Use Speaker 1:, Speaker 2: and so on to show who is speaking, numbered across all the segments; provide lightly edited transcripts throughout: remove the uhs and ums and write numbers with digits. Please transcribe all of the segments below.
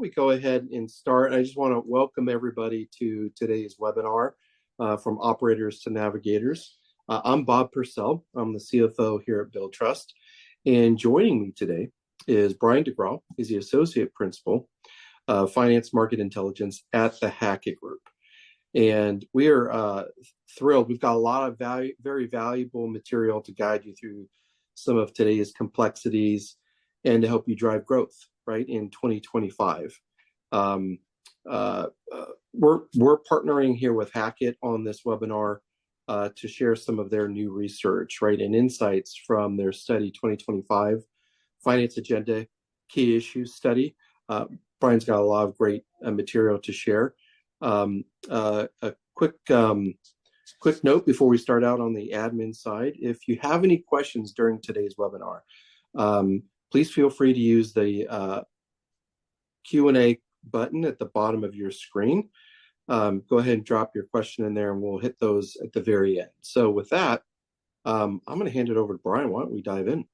Speaker 1: We go ahead and start. I just want to welcome everybody to today's webinar from operators to navigators. I'm Bob Purcell. I'm the CFO here at Billtrust. And joining me today is Bryan Degraw. He's the Associate Principal of Finance Market Intelligence at the Hackett Group. And we are thrilled. We've got a lot of very valuable material to guide you through some of today's complexities and to help you drive growth, right, in 2025. We're partnering here with Hackett on this webinar to share some of their new research, right, and insights from their study 2025 Finance Agenda Key Issues Study. Bryan's got a lot of great material to share. A quick note before we start out on the admin side: if you have any questions during today's webinar, please feel free to use the Q&A button at the bottom of your screen. Go ahead and drop your question in there, and we'll hit those at the very end. So with that, I'm going to hand it over to Bryan. Why don't we dive in?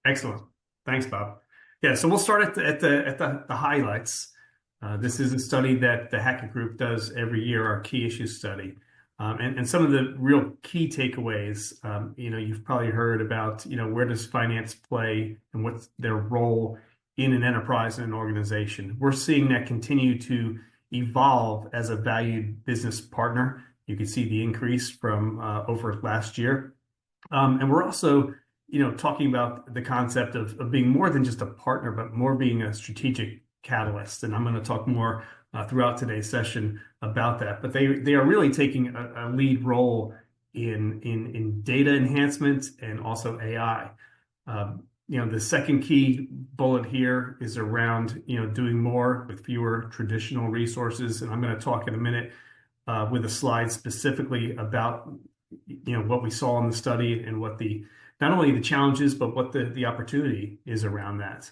Speaker 2: Excellent. Thanks, Bob. Yeah, so we'll start at the highlights. This is a study that the Hackett Group does every year, our key issue study. And some of the real key takeaways, you've probably heard about, where does finance play and what's their role in an enterprise and an organization. We're seeing that continue to evolve as a valued business partner. You can see the increase from over last year. And we're also, talking about the concept of being more than just a partner, but more being a strategic catalyst. And I'm going to talk more throughout today's session about that. But they are really taking a lead role in data enhancement and also AI. The second key bullet here is around, doing more with fewer traditional resources. And I'm going to talk in a minute with a slide specifically about, what we saw in the study and what not only the challenges, but what the opportunity is around that.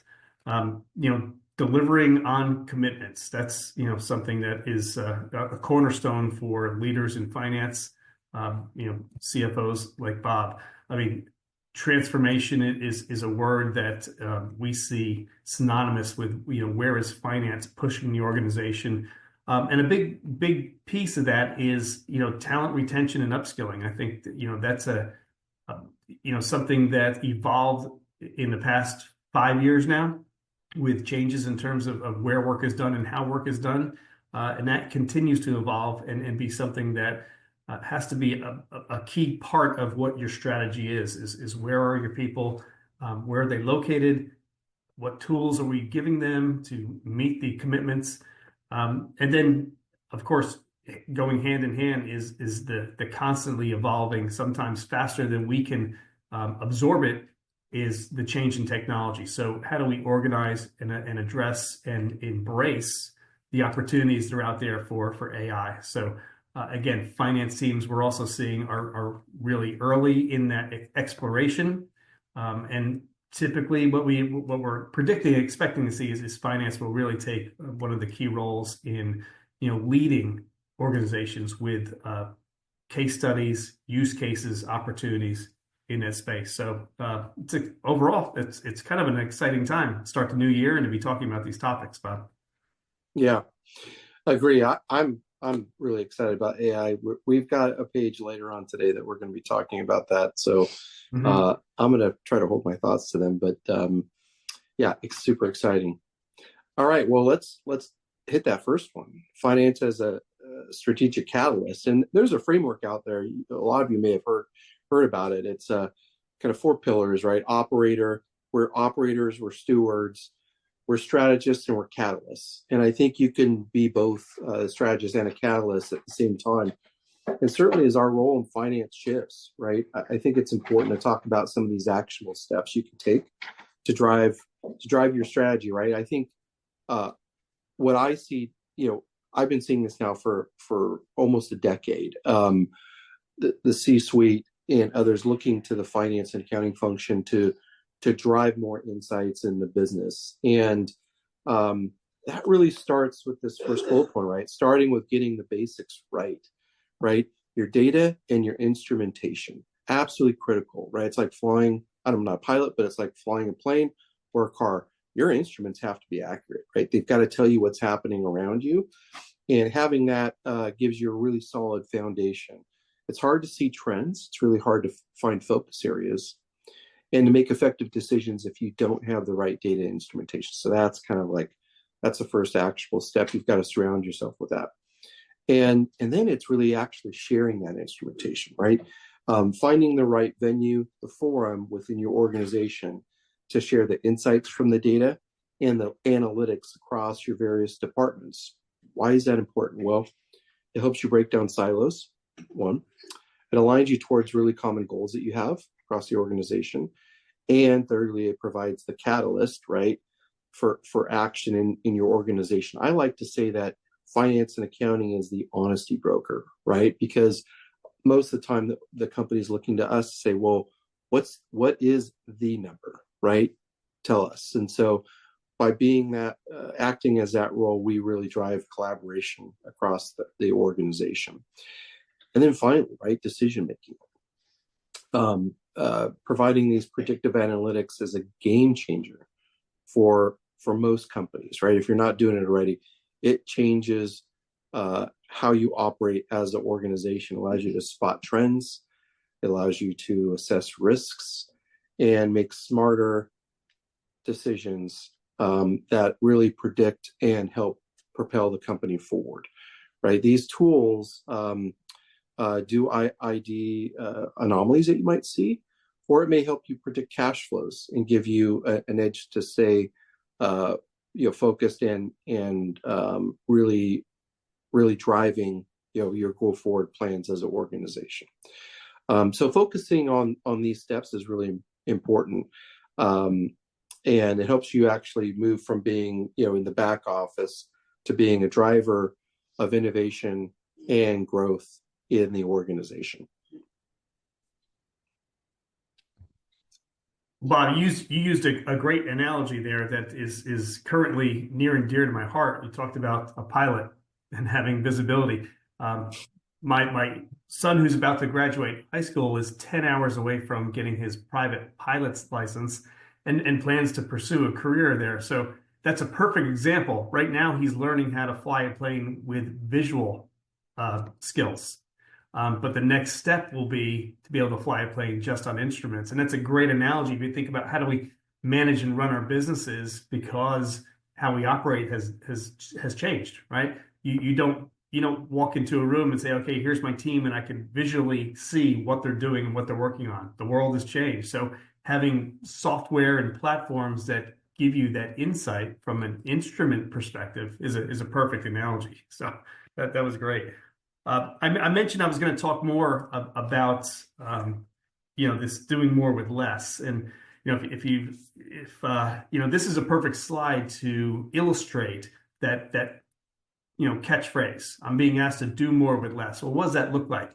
Speaker 2: Delivering on commitments. That's, something that is a cornerstone for leaders in finance, CFOs like Bob. I mean, transformation is a word that we see synonymous with, where is finance pushing the organization? And a big piece of that is, talent retention and upskilling. I think that, that's something that evolved in the past 5 years now, with changes in terms of where work is done and how work is done. And that continues to evolve and be something that has to be a key part of what your strategy is where are your people, where are they located, what tools are we giving them to meet the commitments. And then, of course, going hand in hand is the constantly evolving, sometimes faster than we can absorb it, is the change in technology. So how do we organize and address and embrace the opportunities that are out there for AI? So again, finance teams we're also seeing are really early in that exploration. And typically what we're predicting and expecting to see is finance will really take one of the key roles in leading organizations with case studies, use cases, opportunities in that space. So overall, it's kind of an exciting time to start the new year and to be talking about these topics, Bob.
Speaker 1: Yeah, I agree. I'm really excited about AI. We've got a page later on today that we're going to be talking about that. So I'm going to try to hold my thoughts to them. But yeah, it's super exciting. All right, well, let's hit that first one. Finance as a strategic catalyst. And there's a framework out there. A lot of you may have heard about it. It's kind of 4 pillars, right? Operator, we're operators, we're stewards, we're strategists, and we're catalysts. And I think you can be both a strategist and a catalyst at the same time. And certainly as our role in finance shifts, right? I think it's important to talk about some of these actionable steps you can take to drive your strategy, right? I think what I see, I've been seeing this now for almost a decade. The C-suite and others looking to the finance and accounting function to drive more insights in the business. And that really starts with this first bullet point, right? Starting with getting the basics right? Your data and your instrumentation, absolutely critical, right? It's like flying, I'm not a pilot, but it's like flying a plane or a car. your instruments have to be accurate, right? They've got to tell you what's happening around you. And having that gives you a really solid foundation. It's hard to see trends. It's really hard to find focus areas and to make effective decisions if you don't have the right data instrumentation. So that's kind of like, that's the first actionable step. You've got to surround yourself with that. And then it's really actually sharing that instrumentation, right? Finding the right venue, the forum within your organization to share the insights from the data and the analytics across your various departments. Why is that important? Well, it helps you break down silos, one. It aligns you towards really common goals that you have across the organization. And thirdly, it provides the catalyst, right, for action in your organization. I like to say that finance and accounting is the honesty broker, right? Because most of the time the company is looking to us to say, well, what is the number, right? Tell us. And so by being that, acting as that role, we really drive collaboration across the organization. And then finally, right, decision making. Providing these predictive analytics is a game changer for most companies, right? If you're not doing it already, it changes how you operate as an organization. It allows you to spot trends. It allows you to assess risks and make smarter decisions that really predict and help propel the company forward, right? These tools do ID anomalies that you might see, or it may help you predict cash flows and give you an edge to stay focused and really driving your go forward plans as an organization. So focusing on these steps is really important, and it helps you actually move from being in the back office to being a driver of innovation and growth in the organization.
Speaker 2: Bob, you used a great analogy there that is currently near and dear to my heart. You talked about a pilot and having visibility. My son, who's about to graduate high school, is 10 hours away from getting his private pilot's license and plans to pursue a career there. So that's a perfect example. Right now, he's learning how to fly a plane with visual skills. But the next step will be to be able to fly a plane just on instruments. And that's a great analogy if you think about how do we manage and run our businesses, because how we operate has changed, right? You don't walk into a room and say, okay, here's my team, and I can visually see what they're doing and what they're working on. The world has changed. So having software and platforms that give you that insight from an instrument perspective is a perfect analogy. So that was great. I mentioned I was going to talk more about this doing more with less, and if this is a perfect slide to illustrate that catchphrase. I'm being asked to do more with less. Well, what does that look like?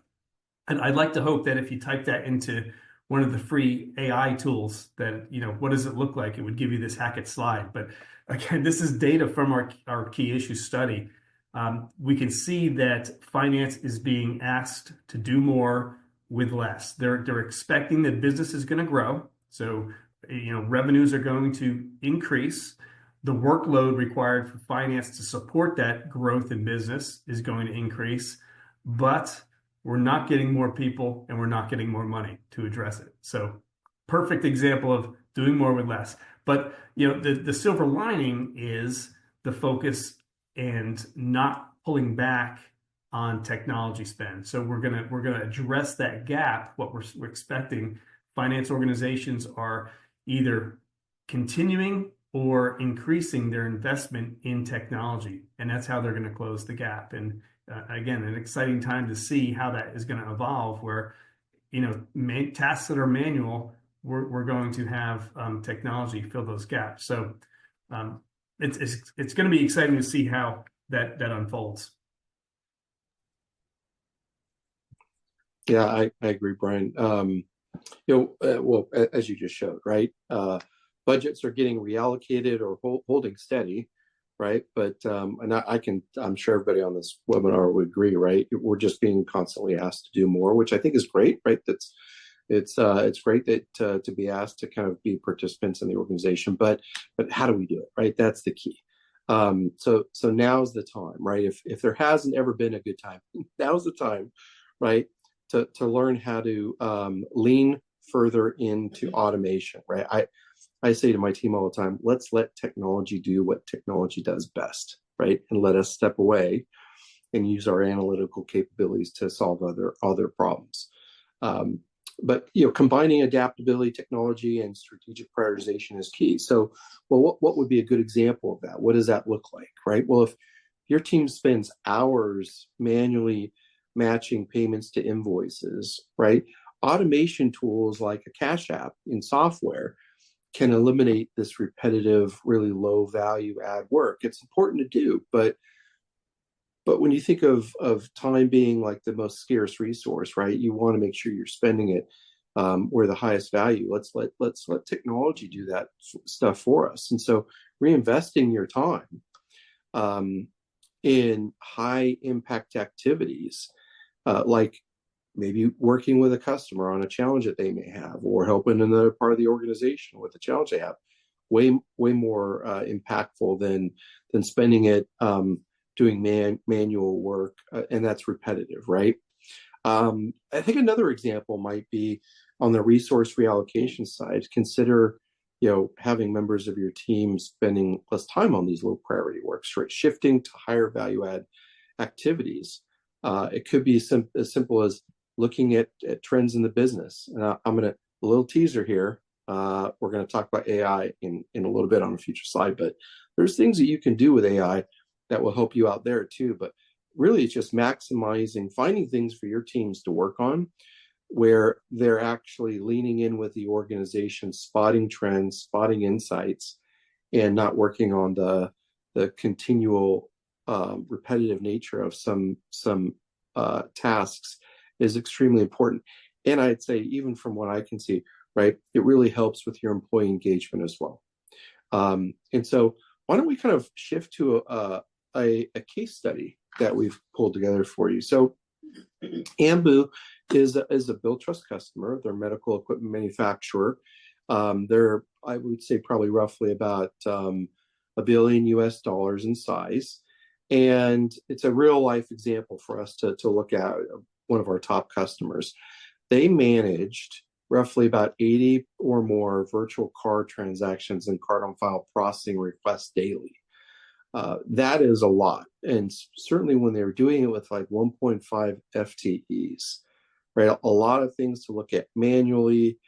Speaker 2: And I'd like to hope that if you type that into one of the free AI tools, that what does it look like? It would give you this Hackett slide. But again, this is data from our key issue study. We can see that finance is being asked to do more with less. They're expecting that business is going to grow. So, revenues are going to increase. The workload required for finance to support that growth in business is going to increase, but we're not getting more people and we're not getting more money to address it. So perfect example of doing more with less. But, the silver lining is the focus and not pulling back on technology spend. So we're gonna address that gap. What we're expecting, finance organizations are either continuing or increasing their investment in technology, and that's how they're going to close the gap. And again, an exciting time to see how that is going to evolve. Where tasks that are manual, we're going to have technology fill those gaps. So it's going to be exciting to see how that unfolds.
Speaker 1: Yeah, I agree, Bryan. Well, as you just showed, right? Budgets are getting reallocated or holding steady, right? But I'm sure everybody on this webinar would agree, right? We're just being constantly asked to do more, which I think is great, right? It's great that to be asked to kind of be participants in the organization, but how do we do it, right? That's the key. So now's the time, right? If there hasn't ever been a good time, now's the time, right? To learn how to lean further into automation, right? I say to my team all the time, let's let technology do what technology does best, right? And let us step away and use our analytical capabilities to solve other problems. But combining adaptability, technology, and strategic prioritization is key. So, well, what would be a good example of that? What does that look like, right? Well, if your team spends hours manually matching payments to invoices, right? Automation tools like a cash app in software can eliminate this repetitive, really low value add work. It's important to do, but when you think of time being like the most scarce resource, right? You want to make sure you're spending it where the highest value. Let's let technology do that stuff for us. And so reinvesting your time in high impact activities, like maybe working with a customer on a challenge that they may have, or helping another part of the organization with a challenge they have, way more impactful than spending it doing manual work, and that's repetitive, right? I think another example might be on the resource reallocation side. Consider, having members of your team spending less time on these low priority works, right? Shifting to higher value add activities. It could be as simple as looking at trends in the business. I'm going to, a little teaser here. We're going to talk about AI in a little bit on a future slide, but there's things that you can do with AI that will help you out there too. But really, it's just maximizing, finding things for your teams to work on where they're actually leaning in with the organization, spotting trends, spotting insights, and not working on the continual repetitive nature of some tasks is extremely important. And I'd say, even from what I can see, right, it really helps with your employee engagement as well. And so why don't we kind of shift to a case study that we've pulled together for you. So Ambu is a Billtrust customer. They're a medical equipment manufacturer. They're, I would say, probably roughly about $1 billion in size. And it's a real life example for us to look at, one of our top customers. They managed roughly about 80 or more virtual card transactions and card on file processing requests daily. That is a lot. And certainly when they were doing it with like 1.5 FTEs, right? A lot of things to look at manually,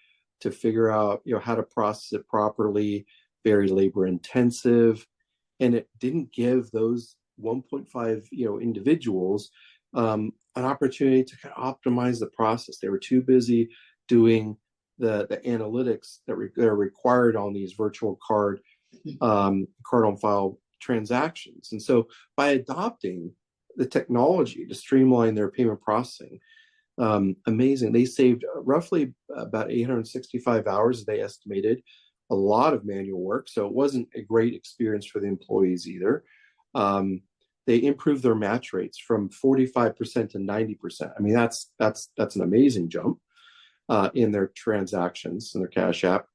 Speaker 1: to figure out, how to process it properly, very labor intensive. And it didn't give those 1.5, individuals an opportunity to kind of optimize the process. They were too busy doing the analytics that are required on these virtual card on file transactions. And so by adopting the technology to streamline their payment processing, amazing. They saved roughly about 865 hours, they estimated. A lot of manual work, so it wasn't a great experience for the employees either. They improved their match rates from 45% to 90%. I mean, that's an amazing jump in their transactions in their Cash App,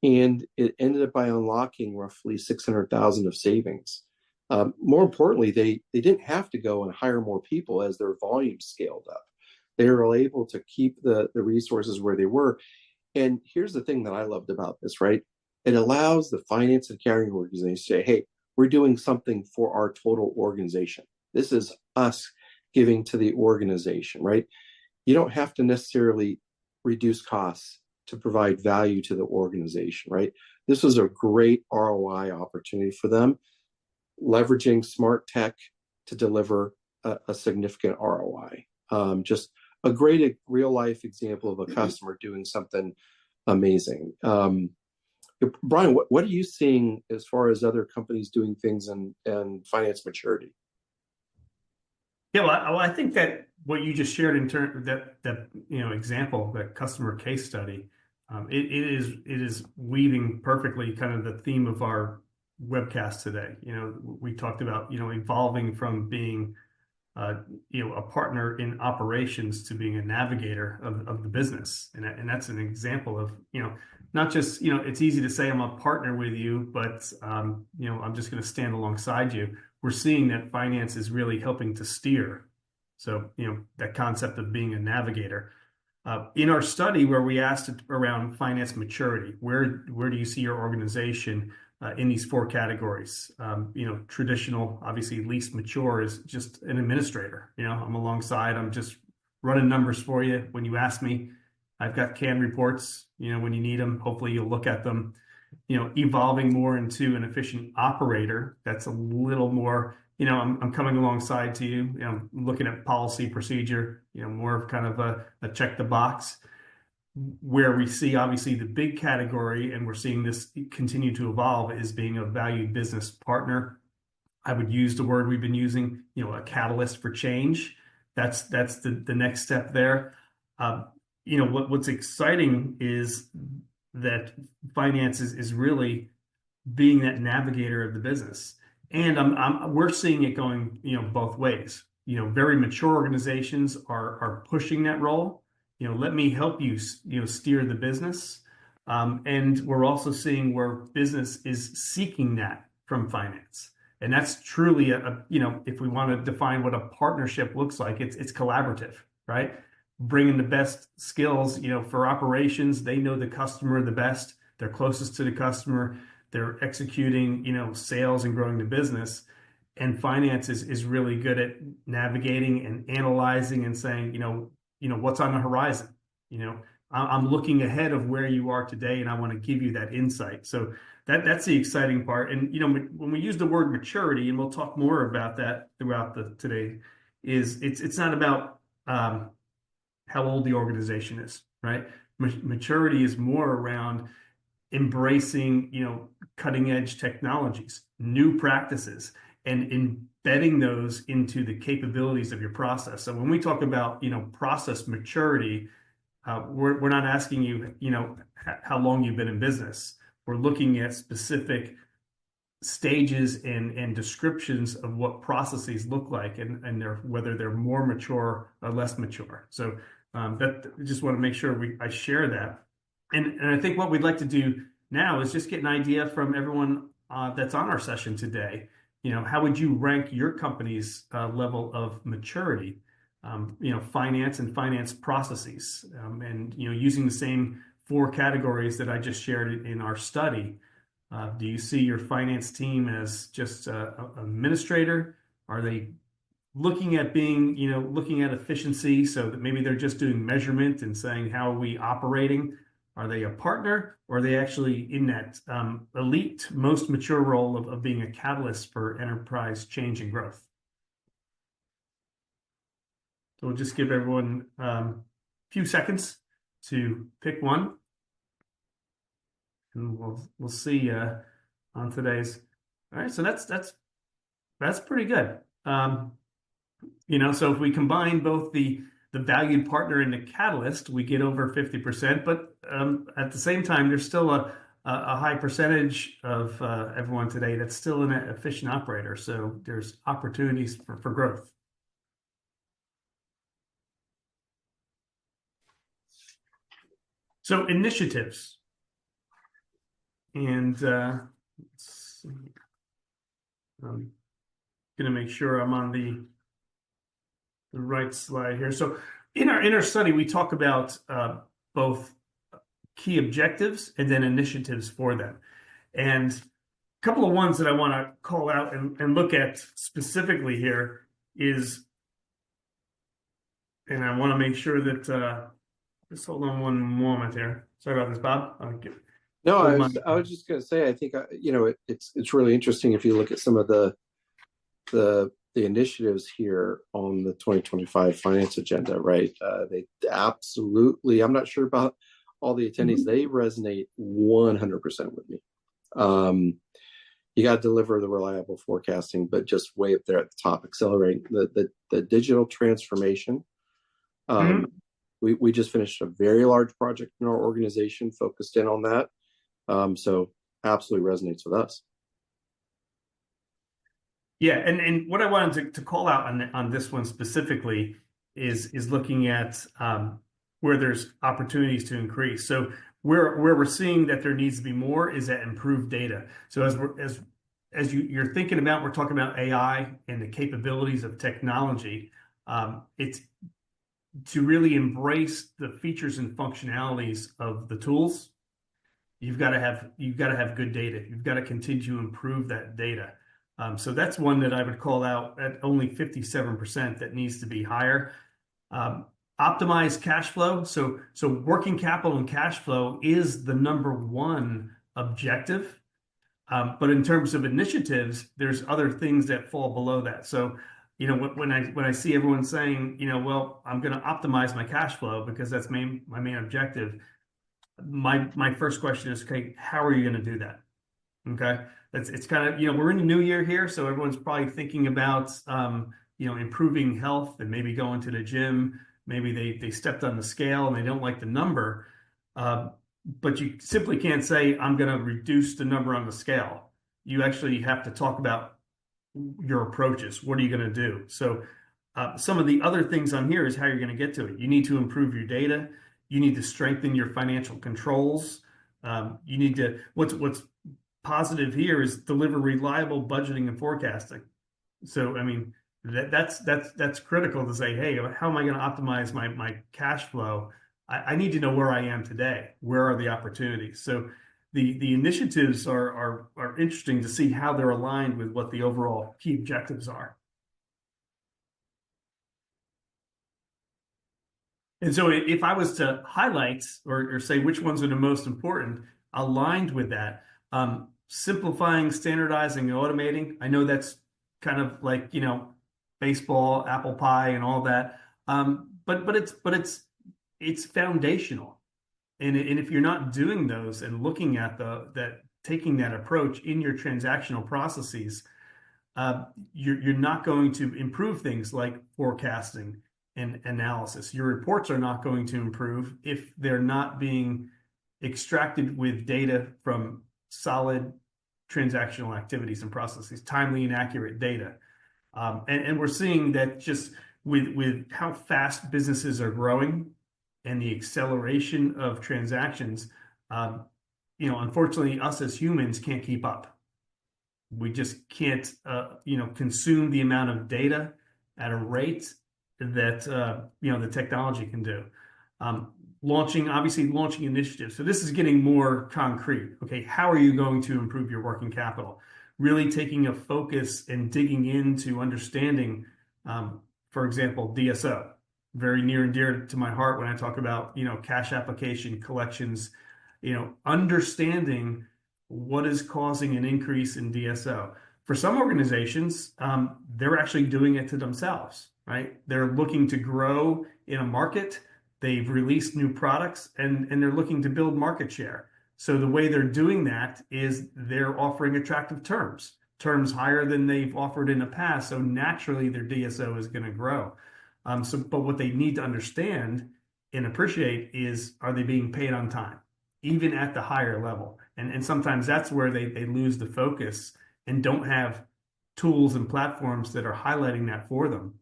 Speaker 1: and it ended up by unlocking roughly 600,000 of savings. More importantly, they didn't have to go and hire more people as their volume scaled up. They were able to keep the resources where they were. And here's the thing that I loved about this, right? It allows the finance and accounting organization to say, hey, we're doing something for our total organization. This is us giving to the organization, right? You don't have to necessarily reduce costs to provide value to the organization, right? This was a great ROI opportunity for them, leveraging smart tech to deliver a significant ROI. Just a great real life example of a customer doing something amazing. Bryan, what are you seeing as far as other companies doing things and finance maturity?
Speaker 2: Yeah, well, I think that what you just shared in terms that example, that customer case study, it is weaving perfectly kind of the theme of our webcast today. We talked about evolving from being a partner in operations to being a navigator of the business. And that's an example of, not just, it's easy to say I'm a partner with you, but, I'm just going to stand alongside you. We're seeing that finance is really helping to steer. So, that concept of being a navigator. In our study where we asked around finance maturity, where do you see your organization in these four categories? Traditional, obviously least mature is just an administrator. I'm alongside, I'm just running numbers for you. When you ask me, I've got canned reports, when you need them, hopefully you'll look at them. Evolving more into an efficient operator, that's a little more, I'm coming alongside to you, looking at policy procedure, more of kind of a check the box. Where we see obviously the big category, and we're seeing this continue to evolve, is being a valued business partner. I would use the word we've been using, a catalyst for change. That's the next step there. What's exciting is that finance is really being that navigator of the business. And we're seeing it going, both ways. Very mature organizations are pushing that role. Let me help you, steer the business. And we're also seeing where business is seeking that from finance. And that's truly if we want to define what a partnership looks like, it's collaborative, right? Bringing the best skills, for operations. They know the customer the best. They're closest to the customer. They're executing, sales and growing the business. And finance is really good at navigating and analyzing and saying, what's on the horizon. I'm looking ahead of where you are today, and I want to give you that insight. So that's the exciting part. And when we use the word maturity, and we'll talk more about that throughout today, is it's not about how old the organization is, right? Maturity is more around embracing, cutting edge technologies, new practices, and embedding those into the capabilities of your process. So when we talk about, process maturity, we're not asking you, how long you've been in business. We're looking at specific stages and descriptions of what processes look like, and whether they're more mature or less mature. So that I just want to make sure I share that. And I think what we'd like to do now is just get an idea from everyone that's on our session today. How would you rank your company's level of maturity? Finance and finance processes, and using the same four categories that I just shared in our study. Do you see your finance team as just an administrator? Are they looking at looking at efficiency, so that maybe they're just doing measurement and saying, how are we operating? Are they a partner, or are they actually in that elite, most mature role of being a catalyst for enterprise change and growth? So we'll just give everyone a few seconds to pick one, and we'll see on today's. All right, so that's pretty good. So if we combine both the valued partner and the catalyst, we get over 50%. But at the same time, there's still a high percentage of everyone today that's still an efficient operator. So there's opportunities for growth. So initiatives, and let's see. I'm going to make sure I'm on the right slide here. So in our study, we talk about both key objectives and then initiatives for them. And a couple of ones that I want to call out and look at specifically here is, and I want to make sure that just hold on one moment here. Sorry about this, Bob.
Speaker 1: No, I was just going to say, I think it's really interesting if you look at some of the initiatives here on the 2025 finance agenda, right? They absolutely, I'm not sure about all the attendees, they resonate 100% with me. You got to deliver the reliable forecasting, but just way up there at the top, accelerating the digital transformation. We just finished a very large project in our organization focused in on that. So absolutely resonates with us.
Speaker 2: Yeah, and what I wanted to call out on this one specifically is looking at where there's opportunities to increase. So where we're seeing that there needs to be more is at improved data. So as you're thinking about, we're talking about AI and the capabilities of technology. It's to really embrace the features and functionalities of the tools. You've got to have good data. You've got to continue to improve that data. So that's one that I would call out at only 57% that needs to be higher. Um, Optimize cash flow. So working capital and cash flow is the number one objective. But in terms of initiatives, there's other things that fall below that. So, when I see everyone saying, well, I'm going to optimize my cash flow because that's my main objective. My first question is, okay, how are you going to do that? Okay, it's kind of, we're in the new year here, so everyone's probably thinking about improving health and maybe going to the gym. Maybe they stepped on the scale and they don't like the number. Uh, but you simply can't say, I'm going to reduce the number on the scale. You actually have to talk about your approaches. What are you going to do? So some of the other things on here is how you're going to get to it. You need to improve your data. You need to strengthen your financial controls. You need to, what's positive here is deliver reliable budgeting and forecasting. So, I mean, that's critical to say, hey, how am I going to optimize my cash flow? I need to know where I am today. Where are the opportunities? So the initiatives are interesting to see how they're aligned with what the overall key objectives are. And so if I was to highlight or say which ones are the most important, aligned with that, simplifying, standardizing, and automating. I know that's kind of like, baseball, apple pie, and all that. But it's foundational. And if you're not doing those and looking at taking that approach in your transactional processes, you're not going to improve things like forecasting and analysis. Your reports are not going to improve if they're not being extracted with data from solid transactional activities and processes, timely and accurate data. And we're seeing that just with how fast businesses are growing and the acceleration of transactions, unfortunately, us as humans can't keep up. We just can't, consume the amount of data at a rate that, the technology can do. Launching initiatives. So this is getting more concrete. Okay, how are you going to improve your working capital? Really taking a focus and digging into understanding, for example, DSO, very near and dear to my heart when I talk about, cash application collections, understanding what is causing an increase in DSO. For some organizations, they're actually doing it to themselves, right? They're looking to grow in a market. They've released new products and they're looking to build market share. So the way they're doing that is they're offering attractive terms higher than they've offered in the past. So naturally their DSO is going to grow. But what they need to understand and appreciate is, are they being paid on time, even at the higher level? And sometimes that's where they lose the focus and don't have tools and platforms that are highlighting that for them.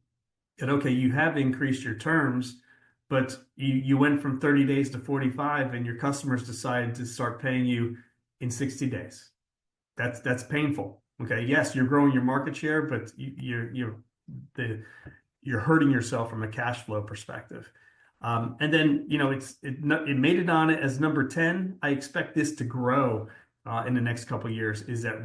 Speaker 2: That, okay, you have increased your terms, but you went from 30 days to 45 and your customers decided to start paying you in 60 days. That's painful. Okay, yes, you're growing your market share, but you're hurting yourself from a cash flow perspective. And then, it made it on it as number 10. I expect this to grow in the next couple of years, is that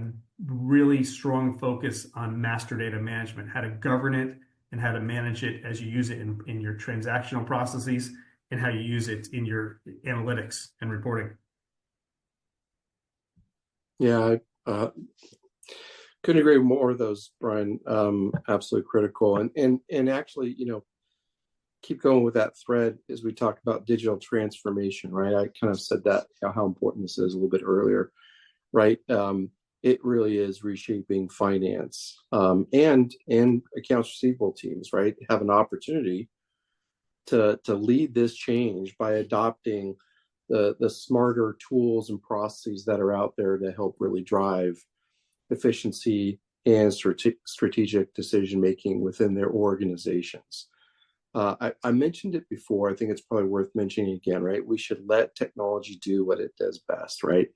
Speaker 2: really strong focus on master data management, how to govern it and how to manage it as you use it in your transactional processes and how you use it in your analytics and reporting.
Speaker 1: Yeah, I couldn't agree with more of those, Bryan. Absolutely critical. And actually, keep going with that thread as we talk about digital transformation, right? I kind of said that, how important this is a little bit earlier, right? It really is reshaping finance and accounts receivable teams, right? Have an opportunity to lead this change by adopting the smarter tools and processes that are out there to help really drive efficiency and strategic decision making within their organizations. I mentioned it before. I think it's probably worth mentioning again, right? We should let technology do what it does best, right?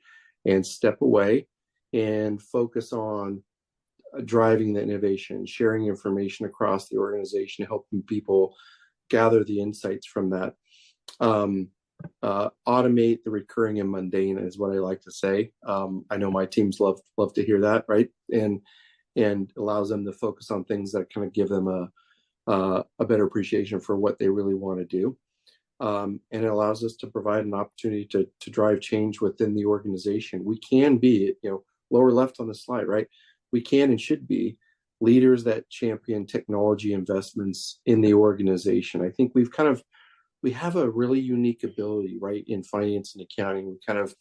Speaker 1: And step away and focus on driving the innovation, sharing information across the organization, helping people gather the insights from that. Automate the recurring and mundane is what I like to say. I know my teams love to hear that, right? And allows them to focus on things that kind of give them a better appreciation for what they really want to do. And it allows us to provide an opportunity to drive change within the organization. We can be, lower left on the slide, right? We can and should be leaders that champion technology investments in the organization. I think we have a really unique ability, right, in finance and accounting. We kind of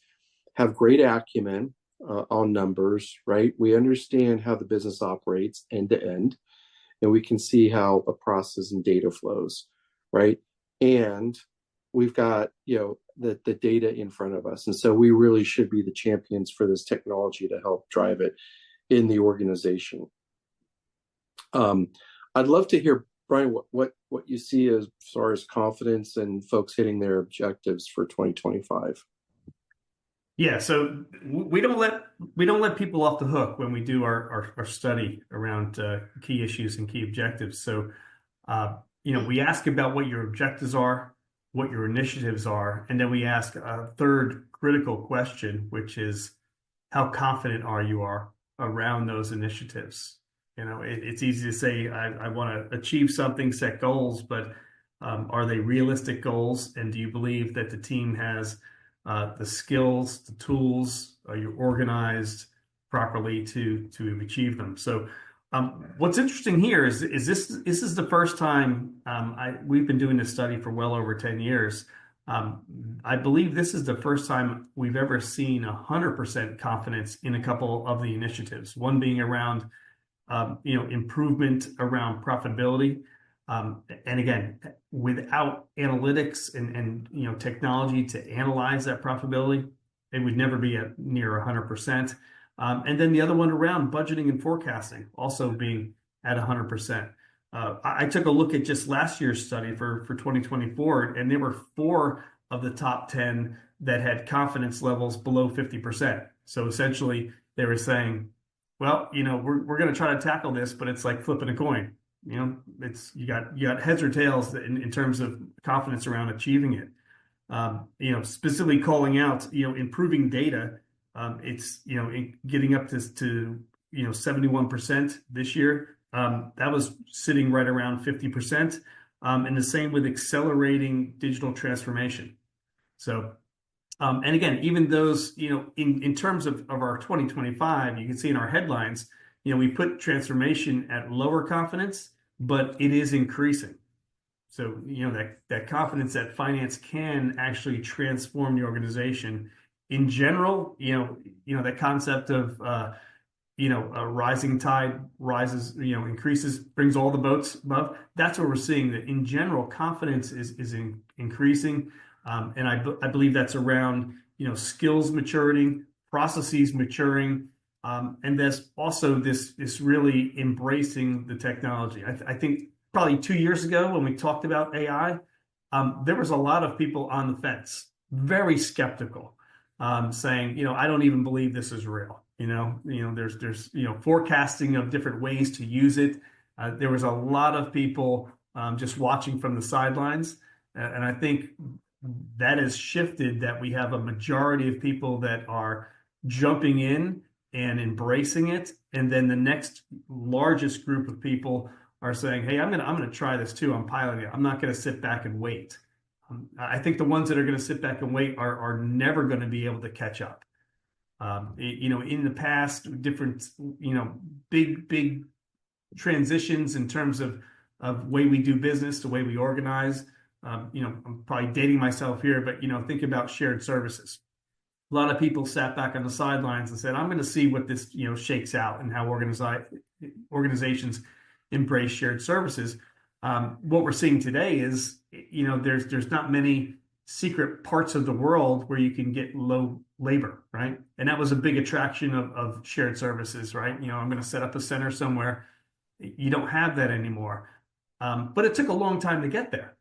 Speaker 1: have great acumen on numbers, right? We understand how the business operates end to end, and we can see how a process and data flows, right? And we've got, the data in front of us. And so we really should be the champions for this technology to help drive it in the organization. I'd love to hear, Bryan, what you see as far as confidence and folks hitting their objectives for 2025.
Speaker 2: Yeah, so we don't let people off the hook when we do our study around key issues and key objectives. So we ask about what your objectives are, what your initiatives are, and then we ask a third critical question, which is how confident are you around those initiatives? It's easy to say I want to achieve something, set goals, but are they realistic goals? And do you believe that the team has the skills, the tools, are you organized properly to achieve them? So what's interesting here is this is the first time we've been doing this study for well over 10 years. I believe this is the first time we've ever seen 100% confidence in a couple of the initiatives, one being around improvement around profitability. And again, without analytics and technology to analyze that profitability, it would never be at near 100%. And then the other one around budgeting and forecasting also being at 100%. I took a look at just last year's study for 2024, and there were 4 of the top 10 that had confidence levels below 50%. So essentially, they were saying, well, we're going to try to tackle this, but it's like flipping a coin. It's you got heads or tails in terms of confidence around achieving it. Specifically calling out, improving data. It's getting up to 71% this year. That was sitting right around 50%. And the same with accelerating digital transformation. So, and again, even those, in terms of our 2025, you can see in our headlines, we put transformation at lower confidence, but it is increasing. So, that confidence that finance can actually transform the organization in general, that concept of, a rising tide rises, increases, brings all the boats above. That's what we're seeing, that in general, confidence is increasing. And I believe that's around, skills maturing, processes maturing, and there's also this really embracing the technology. I think probably 2 years ago when we talked about AI, there was a lot of people on the fence, very skeptical, saying, I don't even believe this is real. There's forecasting of different ways to use it. There was a lot of people just watching from the sidelines, and I think that has shifted, that we have a majority of people that are jumping in and embracing it, and then the next largest group of people are saying, hey, I'm gonna try this too. I'm piloting it. I'm not gonna sit back and wait. I think the ones that are gonna sit back and wait are never gonna be able to catch up. In the past, different big transitions in terms of way we do business, the way we organize. I'm probably dating myself here, but think about shared services. A lot of people sat back on the sidelines and said, I'm going to see what this shakes out and how organizations embrace shared services. What we're seeing today is there's not many secret parts of the world where you can get low labor, right? And that was a big attraction of shared services, right? I'm going to set up a center somewhere. You don't have that anymore. But it took a long time to get there.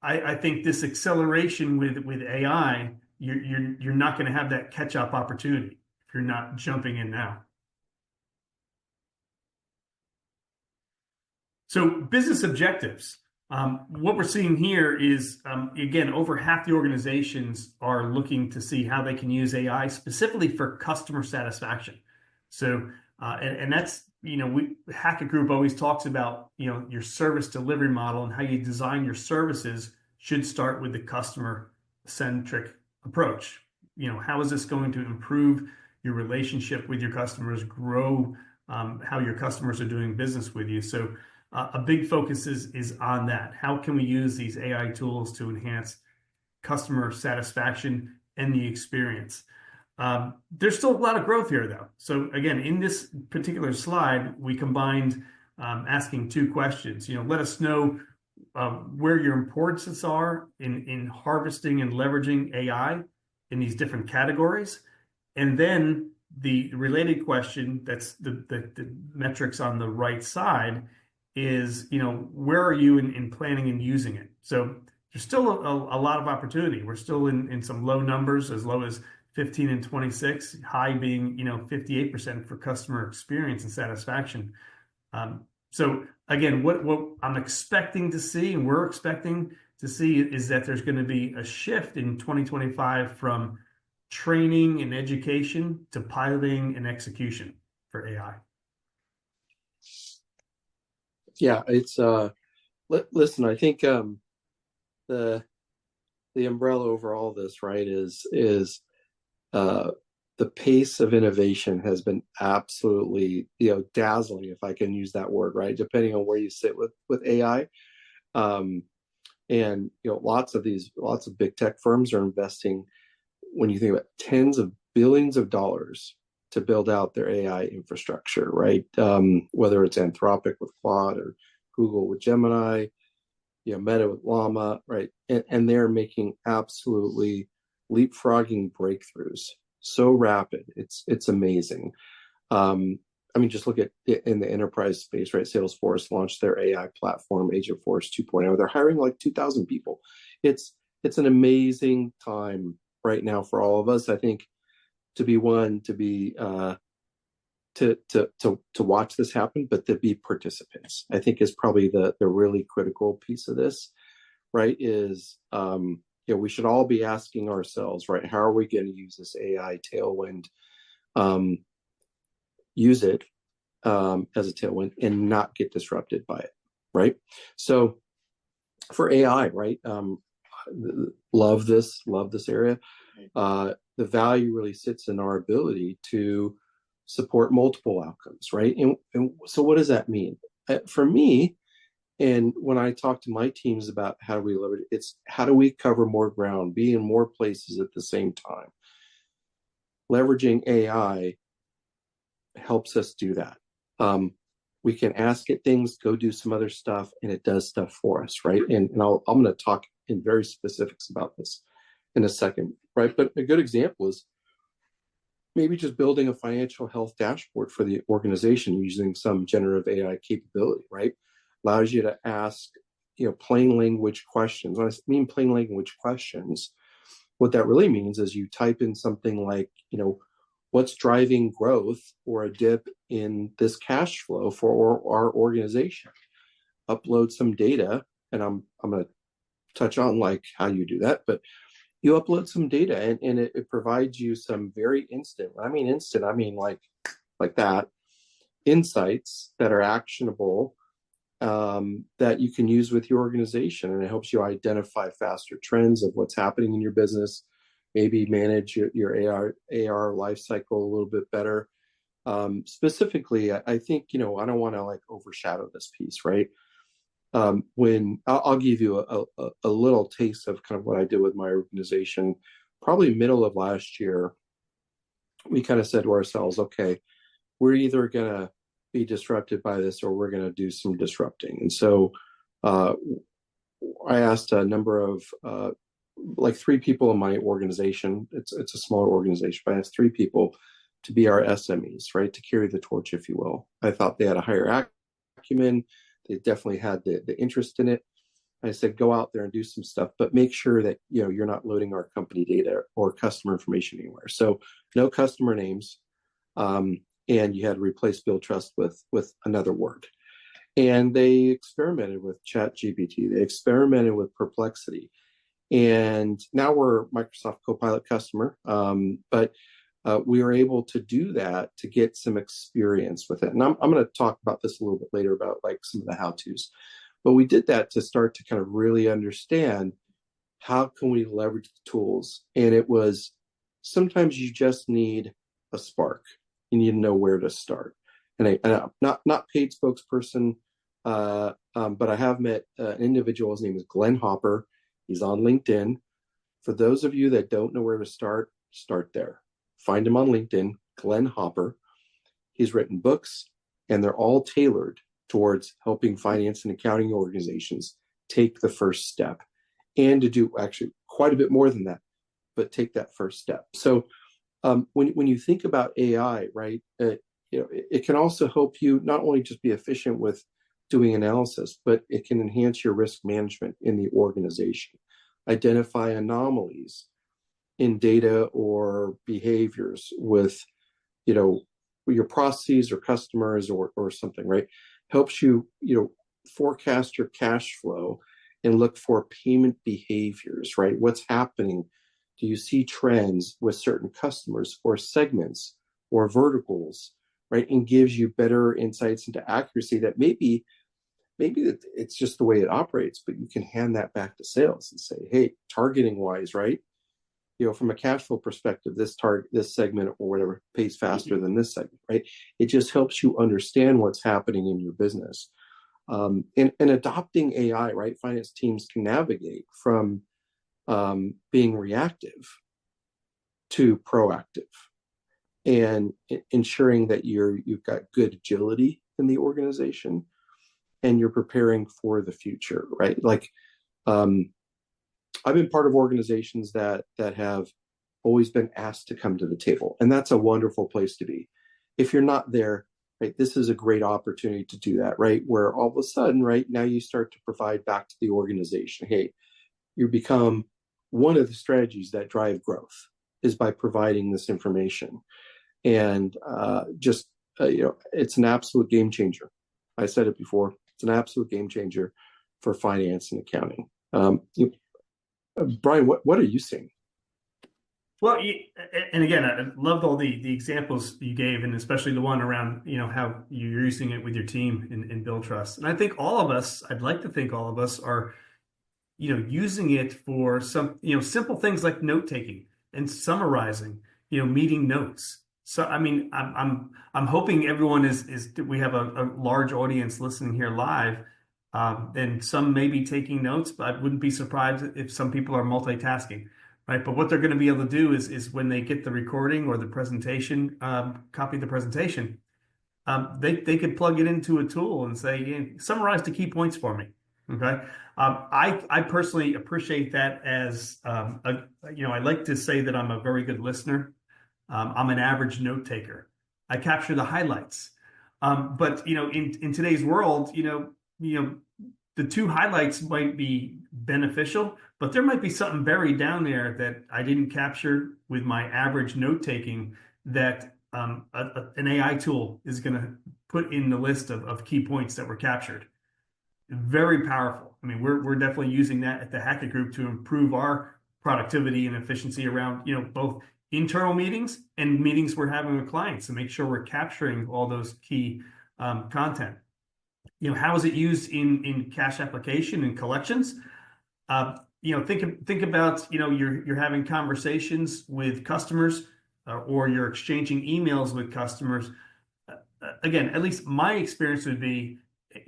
Speaker 2: I think this acceleration with AI, you're not going to have that catch up opportunity if you're not jumping in now. So business objectives. What we're seeing here is, again, over half the organizations are looking to see how they can use AI specifically for customer satisfaction. So, and that's, Hackett Group always talks about, your service delivery model and how you design your services should start with the customer-centric approach. How is this going to improve your relationship with your customers, grow how your customers are doing business with you? So, a big focus is on that. How can we use these AI tools to enhance customer satisfaction and the experience? There's still a lot of growth here, though. So again, in this particular slide, we combined asking two questions. Let us know where your importances are in harvesting and leveraging AI in these different categories, and then the related question, that's the metrics on the right side, is, where are you in planning and using it? So there's still a lot of opportunity. We're still in some low numbers, as low as 15 and 26, high being, 58% for customer experience and satisfaction. So again, what I'm expecting to see, and we're expecting to see, is that there's going to be a shift in 2025 from training and education to piloting and execution for AI.
Speaker 1: Yeah, it's listen, I think the umbrella over all this, right, is the pace of innovation has been absolutely, dazzling, if I can use that word, right, depending on where you sit with AI. And lots of big tech firms are investing, when you think about tens of billions of dollars to build out their AI infrastructure, right? Whether it's Anthropic with Claude or Google with Gemini, Meta with Llama, right? And they're making absolutely leapfrogging breakthroughs, so rapid. It's amazing. Just look at it in the enterprise space, right? Salesforce launched their AI platform, Agentforce 2.0. They're hiring like 2,000 people. It's an amazing time right now for all of us. I think to watch this happen, but to be participants, I think is probably the really critical piece of this, right? Is we should all be asking ourselves, right, how are we going to use this AI tailwind, use it as a tailwind and not get disrupted by it, right? So for AI, right, love this area. The value really sits in our ability to support multiple outcomes, right? And so what does that mean? For me, and when I talk to my teams about how do we leverage it, it's how do we cover more ground, be in more places at the same time. Leveraging AI helps us do that. We can ask it things, go do some other stuff, and it does stuff for us, right? And I'm going to talk in very specifics about this in a second, right? But a good example is maybe just building a financial health dashboard for the organization using some generative AI capability, right? Allows you to ask, plain language questions. When I mean plain language questions, what that really means is you type in something like, what's driving growth or a dip in this cash flow for our organization? Upload some data, and I'm going to touch on like how you do that, but you upload some data and it provides you some very instant, I mean like that, insights that are actionable, that you can use with your organization, and it helps you identify faster trends of what's happening in your business, maybe manage your AR life cycle a little bit better. Specifically, I think, I don't want to like overshadow this piece, right? When I'll give you a little taste of kind of what I did with my organization, probably middle of last year, we kind of said to ourselves, okay, we're either going to be disrupted by this or we're going to do some disrupting. And so I asked a number of like 3 people in my organization. It's a smaller organization, but I have 3 people to be our SMEs, right? To carry the torch, if you will. I thought they had a higher acumen. They definitely had the interest in it. I said, go out there and do some stuff, but make sure that you're not loading our company data or customer information anywhere. So no customer names, and you had to replace Billtrust with another word. And they experimented with ChatGPT. They experimented with Perplexity, and now we're Microsoft Copilot customer, but we were able to do that to get some experience with it. And I'm going to talk about this a little bit later about like some of the how-tos. But we did that to start to kind of really understand how can we leverage the tools. And it was sometimes you just need a spark. You need to know where to start. And I'm not paid spokesperson, but I have met an individual. His name is Glenn Hopper. He's on LinkedIn. For those of you that don't know where to start there. Find him on LinkedIn, Glenn Hopper. He's written books, and they're all tailored towards helping finance and accounting organizations take the first step, and to do actually quite a bit more than that, but take that first step. So when you think about AI, right, it can also help you not only just be efficient with doing analysis, but it can enhance your risk management in the organization, identify anomalies in data or behaviors with, your processes or customers or something, right? Helps you, forecast your cash flow and look for payment behaviors, right? What's happening? Do you see trends with certain customers or segments or verticals, right? And gives you better insights into accuracy that maybe it's just the way it operates, but you can hand that back to sales and say, hey, targeting wise, right? From a cash flow perspective, this segment or whatever pays faster than this segment, right? It just helps you understand what's happening in your business. And adopting AI, right? Finance teams can navigate from being reactive to proactive, and ensuring that you've got good agility in the organization, and you're preparing for the future, right? Like, I've been part of organizations that have always been asked to come to the table, and that's a wonderful place to be. If you're not there, right, this is a great opportunity to do that, right? Where all of a sudden, right, now you start to provide back to the organization. Hey, you become one of the strategies that drive growth is by providing this information, and it's an absolute game changer. I said it before; it's an absolute game changer for finance and accounting. Bryan, what are you seeing?
Speaker 2: Well, and again, I loved all the examples you gave, and especially the one around, how you're using it with your team in Billtrust. And I think I'd like to think all of us are, using it for some, simple things like note taking and summarizing, meeting notes. So, I mean, I'm hoping everyone we have a large audience listening here live. And some may be taking notes, but I wouldn't be surprised if some people are multitasking, right? But what they're going to be able to do is when they get the recording or the presentation, copy of the presentation, they could plug it into a tool and say, summarize the key points for me. Okay. I personally appreciate that as, I like to say that I'm a very good listener. I'm an average note taker. I capture the highlights. But in today's world, the 2 highlights might be beneficial, but there might be something buried down there that I didn't capture with my average note taking that an AI tool is going to put in the list of key points that were captured. Very powerful. I mean, we're definitely using that at the Hackett Group to improve our productivity and efficiency around, both internal meetings and meetings we're having with clients to make sure we're capturing all those key content. How is it used in cash application and collections? Think about, you're having conversations with customers or you're exchanging emails with customers. Again, at least my experience would be,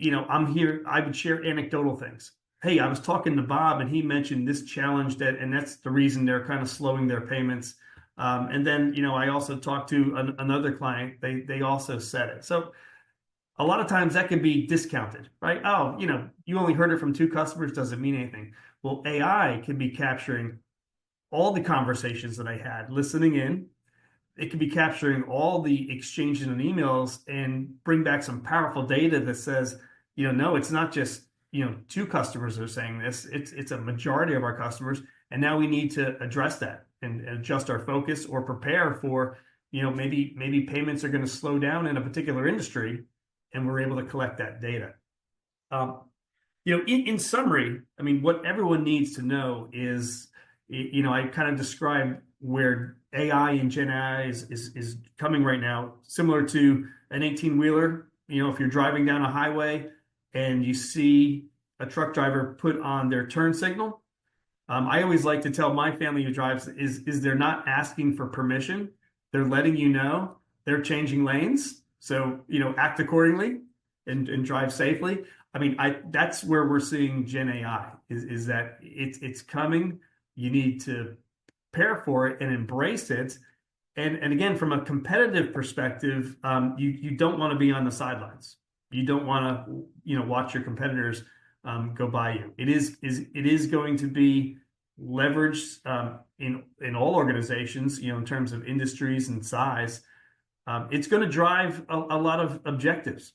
Speaker 2: I'm here, I would share anecdotal things. Hey, I was talking to Bob and he mentioned this challenge and that's the reason they're kind of slowing their payments. And then, I also talked to another client. They also said it. So a lot of times that can be discounted, right? Oh, you only heard it from two customers, doesn't mean anything. Well, AI can be capturing all the conversations that I had, listening in. It can be capturing all the exchanges and emails and bring back some powerful data that says, no, it's not just, two customers are saying this. It's a majority of our customers. And now we need to address that and adjust our focus or prepare for, maybe payments are going to slow down in a particular industry, and we're able to collect that data. In summary, I mean, what everyone needs to know is, I kind of described where AI and Gen AI is coming right now, similar to an 18-wheeler. If you're driving down a highway and you see a truck driver put on their turn signal, I always like to tell my family who drives is they're not asking for permission. They're letting you know they're changing lanes. So, act accordingly and drive safely. I mean, that's where we're seeing Gen AI is that it's coming. You need to prepare for it and embrace it. And again, from a competitive perspective, you don't want to be on the sidelines. You don't want to watch your competitors go by you. It is going to be leveraged in all organizations, in terms of industries and size. It's going to drive a lot of objectives.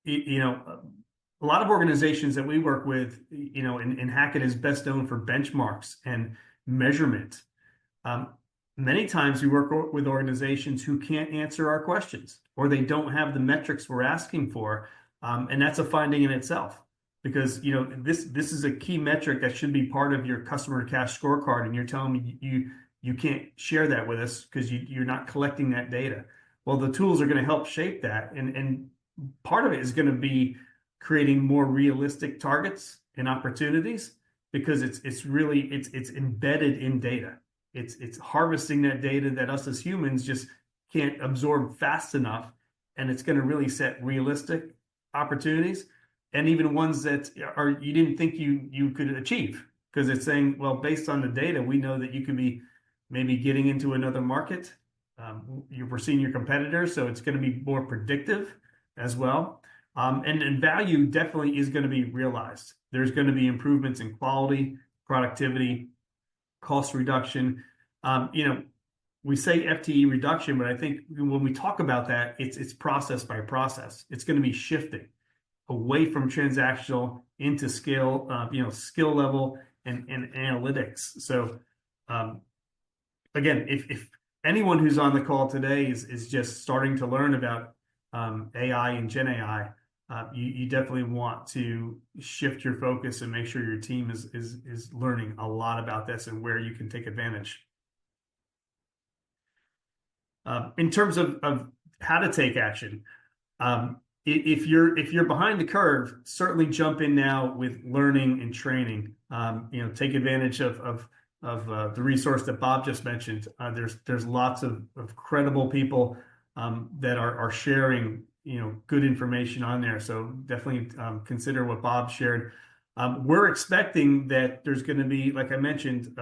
Speaker 2: A lot of organizations that we work with, and Hackett is best known for benchmarks and measurement. Many times we work with organizations who can't answer our questions, or they don't have the metrics we're asking for, and that's a finding in itself. Because this is a key metric that should be part of your customer cash scorecard, and you're telling me you can't share that with us because you're not collecting that data. Well, the tools are going to help shape that, and part of it is going to be creating more realistic targets and opportunities, because it's embedded in data. It's harvesting that data that us as humans just can't absorb fast enough, and it's going to really set realistic opportunities, and even ones that you didn't think you could achieve, because it's saying, well, based on the data, we know that you could be maybe getting into another market. We're seeing your competitors, so it's going to be more predictive as well. And value definitely is going to be realized. There's going to be improvements in quality, productivity, cost reduction. We say FTE reduction, but I think when we talk about that, it's process by process. It's going to be shifting away from transactional into skill level and analytics. So again, if anyone who's on the call today is just starting to learn about AI and Gen AI, you definitely want to shift your focus and make sure your team is learning a lot about this and where you can take advantage. In terms of how to take action, if you're behind the curve, certainly jump in now with learning and training. Take advantage of the resource that Bob just mentioned. There's lots of credible people that are sharing good information on there. So definitely consider what Bob shared. We're expecting that there's going to be, like I mentioned,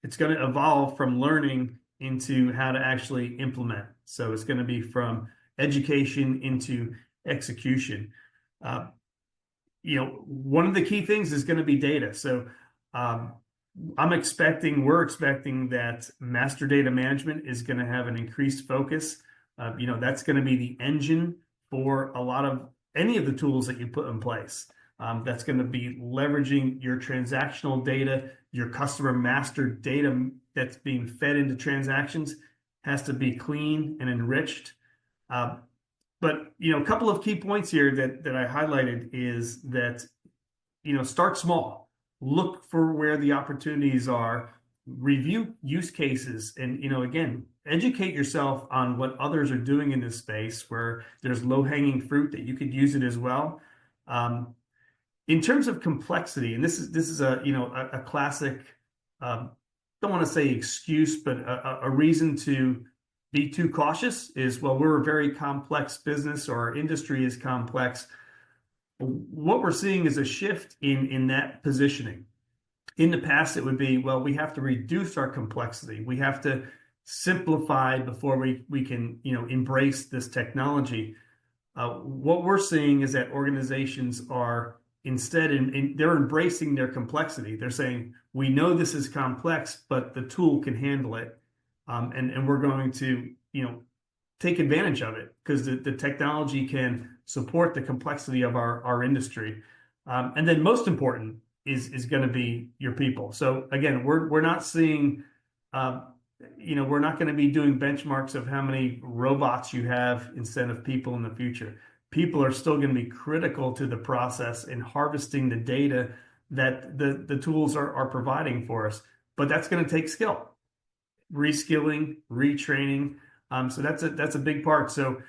Speaker 2: it's going to evolve from learning into how to actually implement. So it's going to be from education into execution. One of the key things is going to be data. So we're expecting that master data management is going to have an increased focus. That's going to be the engine for a lot of any of the tools that you put in place. That's going to be leveraging your transactional data, your customer master data that's being fed into transactions has to be clean and enriched. But a couple of key points here that I highlighted is that, start small, look for where the opportunities are, review use cases, and, again, educate yourself on what others are doing in this space where there's low-hanging fruit that you could use it as well. In terms of complexity, and this is a classic, don't want to say excuse, but a reason to be too cautious is, well, we're a very complex business, or our industry is complex. What we're seeing is a shift in that positioning. In the past, it would be, well, we have to reduce our complexity. We have to simplify before we can, embrace this technology. What we're seeing is that organizations are instead they're embracing their complexity. They're saying, we know this is complex, but the tool can handle it. And we're going to, take advantage of it because the technology can support the complexity of our industry. And then most important is going to be your people. So again, we're not seeing, we're not going to be doing benchmarks of how many robots you have instead of people in the future. People are still going to be critical to the process in harvesting the data that the tools are providing for us. But that's going to take skill, reskilling, retraining. So that's a big part. So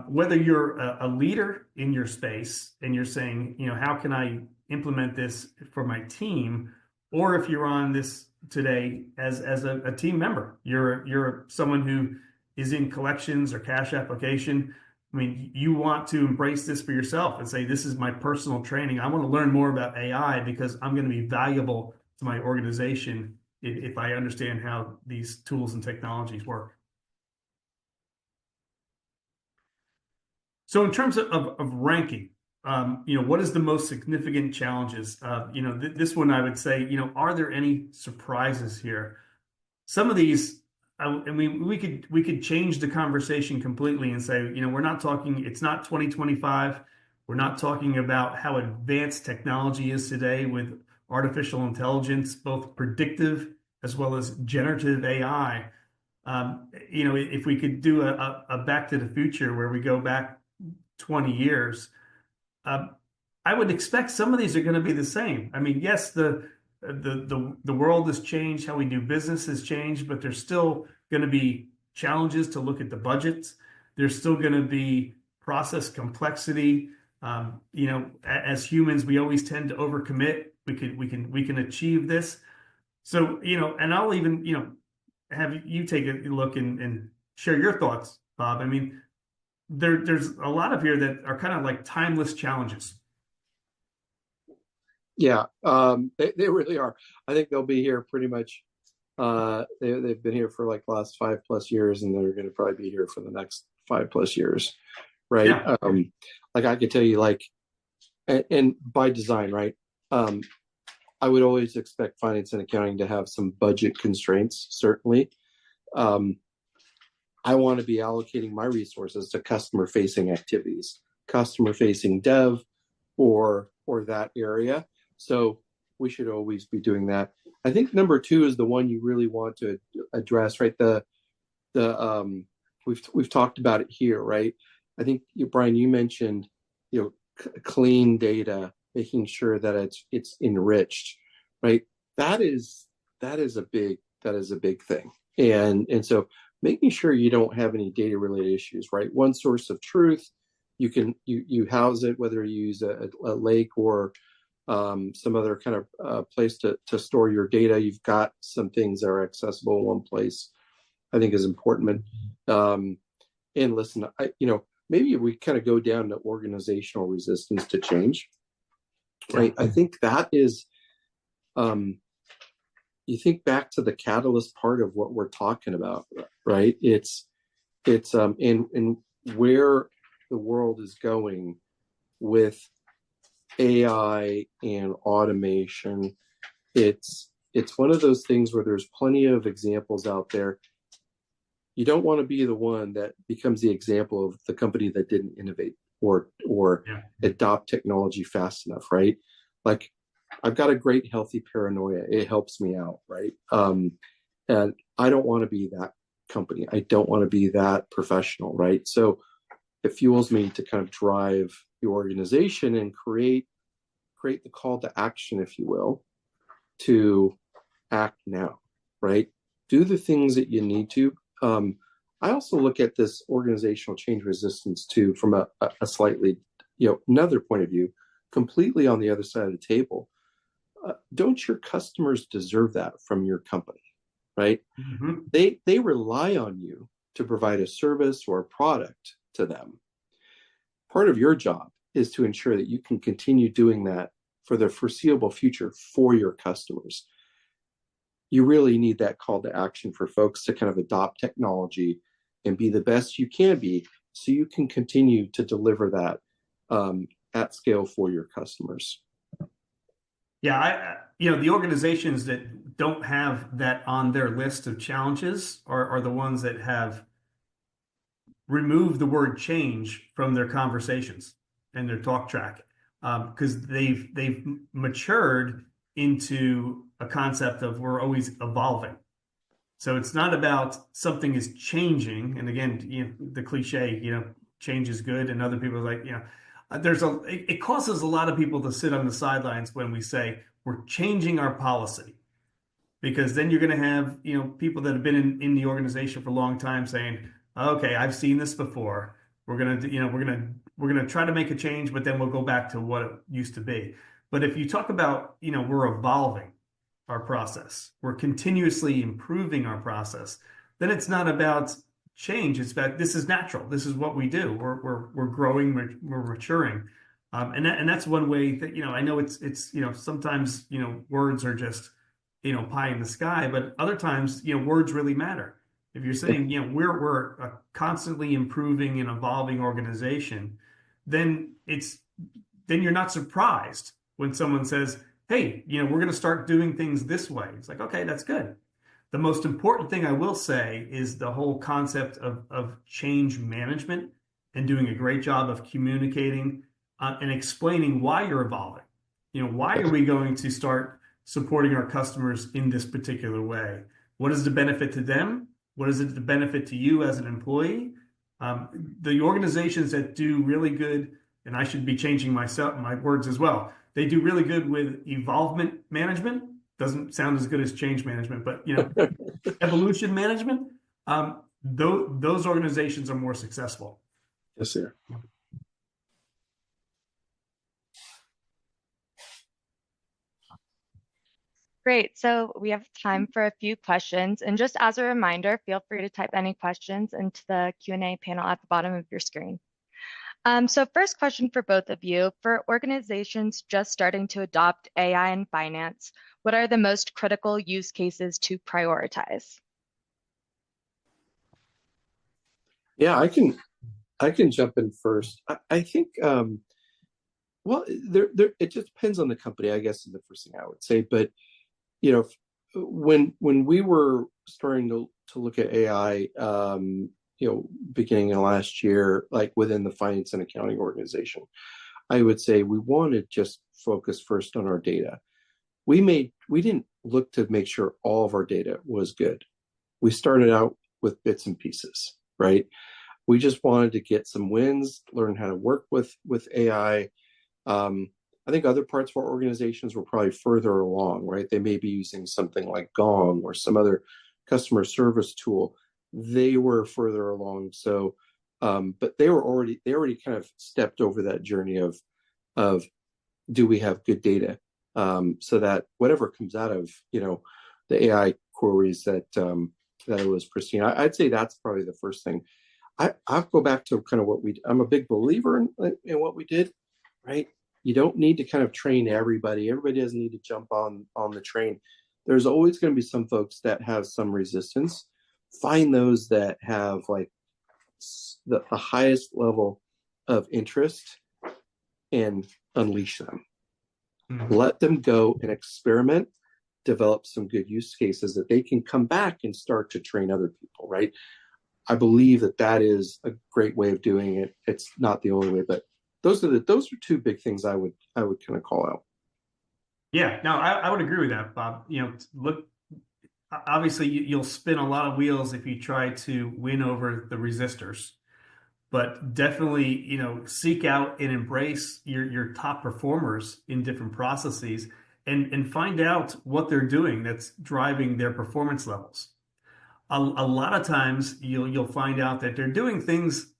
Speaker 2: whether you're a leader in your space and you're saying, how can I implement this for my team, or if you're on this today as a team member, you're someone who is in collections or cash application. I mean, you want to embrace this for yourself and say, this is my personal training. I want to learn more about AI because I'm going to be valuable to my organization if I understand how these tools and technologies work. So in terms of ranking, what is the most significant challenges? This one I would say, are there any surprises here? Some of these, we could change the conversation completely and say, we're not talking, it's not 2025. We're not talking about how advanced technology is today with artificial intelligence, both predictive as well as generative AI. If we could do a Back to the Future where we go back 20 years, I would expect some of these are going to be the same. I mean, yes, the world has changed, how we do business has changed, but there's still going to be challenges to look at the budgets. There's still going to be process complexity. As humans, we always tend to overcommit. We can achieve this. So, and I'll even, have you take a look and share your thoughts, Bob. I mean, there's a lot of here that are kind of like timeless challenges.
Speaker 1: Yeah, they really are. I think they'll be here pretty much. They've been here for like the last 5+ years, and they're going to probably be here for the next 5+ years, right?
Speaker 2: Yeah.
Speaker 1: Like I could tell you, like, and by design, right? I would always expect finance and accounting to have some budget constraints, certainly. I want to be allocating my resources to customer-facing activities, customer-facing dev, or that area. So we should always be doing that. I think number 2 is the one you really want to address, right? We've talked about it here, right? I think Bryan, you mentioned, clean data, making sure that it's enriched, right? That is a big thing, and so making sure you don't have any data related issues, right? One source of truth, you house it, whether you use a lake or some other kind of place to store your data. You've got some things that are accessible in one place, I think is important. And listen, maybe we kind of go down to organizational resistance to change, right? I think that is, you think back to the catalyst part of what we're talking about, right? It's in where the world is going with AI and automation. It's one of those things where there's plenty of examples out there. You don't want to be the one that becomes the example of the company that didn't innovate or adopt technology fast enough, right? Like, I've got a great healthy paranoia. It helps me out, right? And I don't want to be that company. I don't want to be that professional, right? So it fuels me to kind of drive the organization and create the call to action, if you will, to act now, right? Do the things that you need to. I also look at this organizational change resistance too from a slightly, another point of view, completely on the other side of the table. Don't your customers deserve that from your company, right? Mm-hmm. They rely on you to provide a service or a product to them. Part of your job is to ensure that you can continue doing that for the foreseeable future for your customers. You really need that call to action for folks to kind of adopt technology and be the best you can be so you can continue to deliver that at scale for your customers.
Speaker 2: Yeah, the organizations that don't have that on their list of challenges are the ones that have removed the word change from their conversations and their talk track, because they've matured into a concept of we're always evolving. So it's not about something is changing. And again, the cliche, change is good. And other people are like, it causes a lot of people to sit on the sidelines when we say we're changing our policy, because then you're going to have, people that have been in the organization for a long time saying, okay, I've seen this before. We're going to, we're going to try to make a change, but then we'll go back to what it used to be. But if you talk about, we're evolving our process, we're continuously improving our process, then it's not about change. It's about, this is natural. This is what we do. We're growing, we're maturing. And that's one way that, I know it's, sometimes, words are just, pie in the sky, but other times, words really matter. If you're saying, we're a constantly improving and evolving organization, then you're not surprised when someone says, hey, we're going to start doing things this way. It's like, okay, that's good. The most important thing I will say is the whole concept of change management and doing a great job of communicating and explaining why you're evolving. Why are we going to start supporting our customers in this particular way? What is the benefit to them? What is it the benefit to you as an employee? The organizations that do really good, and I should be changing my words as well, they do really good with evolvement management. Doesn't sound as good as change management, but evolution management. Those organizations are more successful.
Speaker 1: Yes, sir.
Speaker 3: Great. So we have time for a few questions. And just as a reminder, feel free to type any questions into the Q&A panel at the bottom of your screen. So first question for both of you. For organizations just starting to adopt AI in finance, what are the most critical use cases to prioritize?
Speaker 1: Yeah, I can jump in first. I think, well, it just depends on the company, I guess, is the first thing I would say. But when we were starting to look at AI, beginning of last year, like within the finance and accounting organization, I would say we want to just focus first on our data. We didn't look to make sure all of our data was good. We started out with bits and pieces, right? We just wanted to get some wins, learn how to work with AI. I think other parts of our organizations were probably further along, right? They may be using something like Gong or some other customer service tool. They were further along. So, but they already kind of stepped over that journey of do we have good data, so that whatever comes out of the AI queries that it was pristine. I'd say that's probably the first thing. I'll go back to kind of I'm a big believer in what we did, right? You don't need to kind of train everybody. Everybody doesn't need to jump on the train. There's always going to be some folks that have some resistance. Find those that have like the highest level of interest and unleash them. Mm-hmm. Let them go and experiment, develop some good use cases that they can come back and start to train other people, right? I believe that is a great way of doing it. It's not the only way, but those are two big things I would kind of call out.
Speaker 2: Yeah, no, I would agree with that, Bob. Look, obviously you'll spin a lot of wheels if you try to win over the resistors, but definitely, seek out and embrace your top performers in different processes and find out what they're doing that's driving their performance levels. A lot of times you'll find out that they're doing things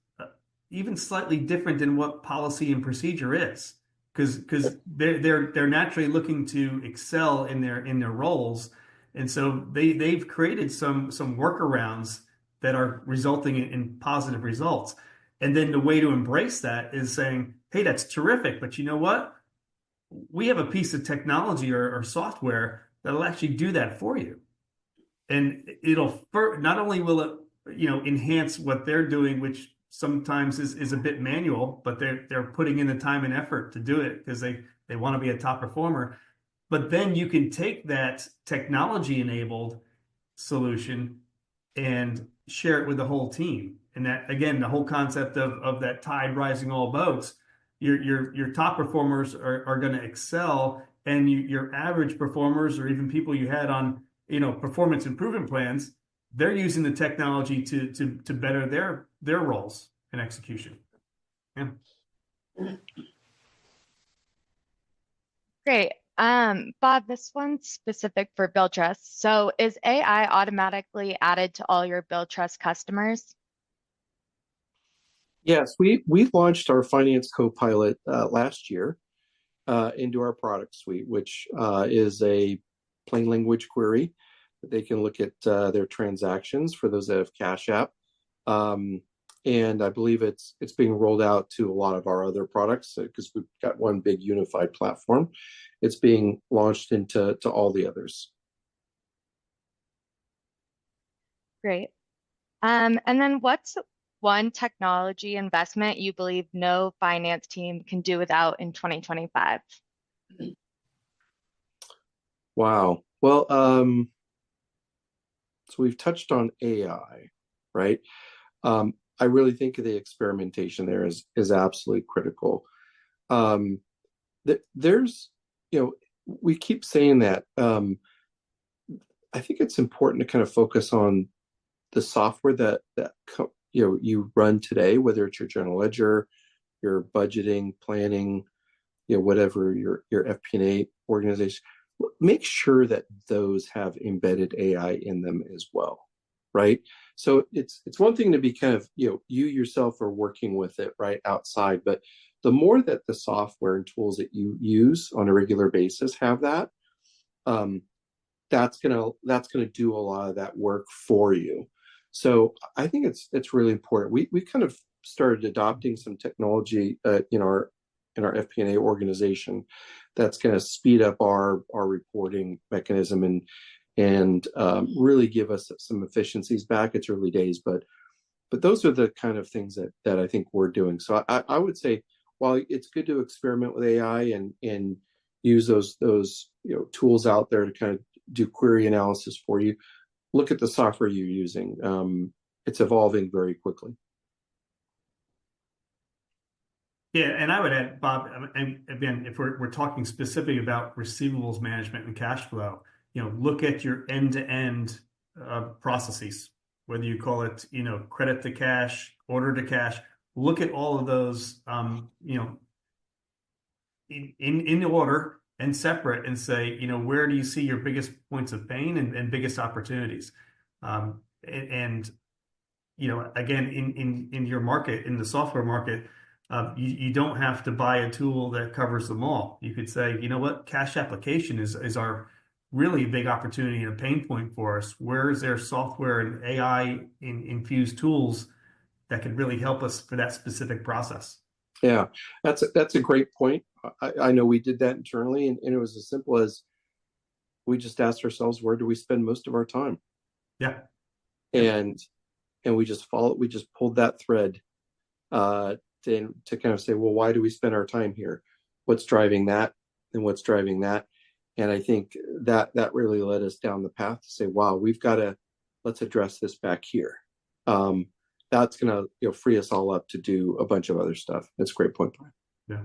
Speaker 2: even slightly different than what policy and procedure is, because they're naturally looking to excel in their roles, and so they've created some workarounds that are resulting in positive results. And then the way to embrace that is saying, hey, that's terrific, but you know what? We have a piece of technology or software that'll actually do that for you. And it'll not only will it enhance what they're doing, which sometimes is a bit manual, but they're putting in the time and effort to do it because they want to be a top performer. But then you can take that technology-enabled solution and share it with the whole team. And that, again, the whole concept of that tide rising all boats, your top performers are going to excel, and your average performers, or even people you had on, performance improvement plans, they're using the technology to better their roles and execution. Yeah.
Speaker 3: Great. Bob, this one's specific for Billtrust. So is AI automatically added to all your Billtrust customers?
Speaker 1: Yes, we launched our Finance Copilot last year into our product suite, which is a plain language query that they can look at their transactions for those that have Cash App. And I believe it's being rolled out to a lot of our other products because we've got one big unified platform. It's being launched into all the others.
Speaker 3: Great. And then what's one technology investment you believe no finance team can do without in 2025?
Speaker 1: Wow. Well, so we've touched on AI, right? I really think the experimentation there is absolutely critical. There's, we keep saying that. I think it's important to kind of focus on the software that you run today, whether it's your general ledger, your budgeting, planning, whatever your FP&A organization. Make sure that those have embedded AI in them as well, right? So it's one thing to be kind of, you yourself are working with it right outside, but the more that the software and tools that you use on a regular basis have that, that's gonna do a lot of that work for you. So I think it's really important. We kind of started adopting some technology in our FP&A organization that's going to speed up our reporting mechanism and really give us some efficiencies back. It's early days, but those are the kind of things that I think we're doing. So I would say, while it's good to experiment with AI and use those tools out there to kind of do query analysis for you, look at the software you're using. It's evolving very quickly.
Speaker 2: Yeah, and I would add, Bob, and again, if we're talking specifically about receivables management and cash flow, look at your end-to-end processes, whether you call it, credit to cash, order to cash. Look at all of those, in order and separate, and say, where do you see your biggest points of pain and biggest opportunities? Again, in your market, in the software market, you don't have to buy a tool that covers them all. You could say, cash application is our really big opportunity and a pain point for us. Where is there software and AI infused tools that could really help us for that specific process?
Speaker 1: Yeah, that's a great point. I know we did that internally, and it was as simple as we just asked ourselves, where do we spend most of our time?
Speaker 2: Yeah.
Speaker 1: And we just pulled that thread to kind of say, well, why do we spend our time here? What's driving that, and what's driving that? And I think that really led us down the path to say, wow, let's address this back here. That's gonna free us all up to do a bunch of other stuff. That's a great point, Bryan.
Speaker 2: Yeah.